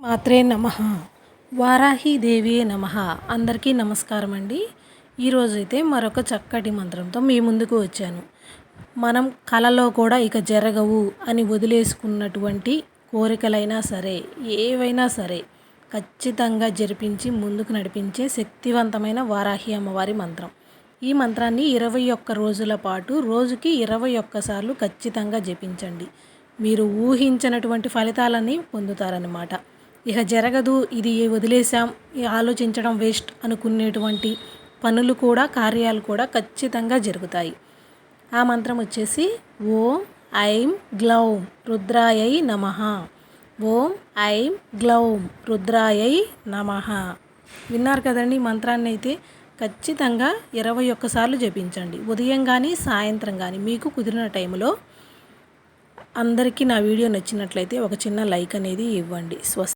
మాత్రే నమః. వారాహీదేవియే నమః. అందరికీ నమస్కారం అండి. ఈరోజైతే మరొక చక్కటి మంత్రంతో మీ ముందుకు వచ్చాను. మనం కలలో కూడా ఇక జరగవు అని వదిలేసుకున్నటువంటి కోరికలైనా సరే, ఏవైనా సరే ఖచ్చితంగా జరిపించి ముందుకు నడిపించే శక్తివంతమైన వారాహి అమ్మవారి మంత్రం. ఈ మంత్రాన్ని 21 రోజుల పాటు రోజుకి 21 సార్లు ఖచ్చితంగా జపించండి. మీరు ఊహించినటువంటి ఫలితాలని పొందుతారన్నమాట. ఇక జరగదు, ఇది వదిలేసాం, ఆలోచించడం వేస్ట్ అనుకునేటువంటి పనులు కూడా, కార్యాలు కూడా ఖచ్చితంగా జరుగుతాయి. ఆ మంత్రం వచ్చేసి ఓం ఐం గ్లౌం రుద్రాయై నమః. ఓం ఐం గ్లౌం రుద్రాయై నమః. విన్నారు కదండి. మంత్రాన్ని అయితే ఖచ్చితంగా 21 సార్లు జపించండి. ఉదయం కానీ సాయంత్రం కానీ మీకు కుదిరిన టైంలో. అందరికీ నా వీడియో నచ్చినట్లయితే ఒక చిన్న లైక్ అనేది ఇవ్వండి.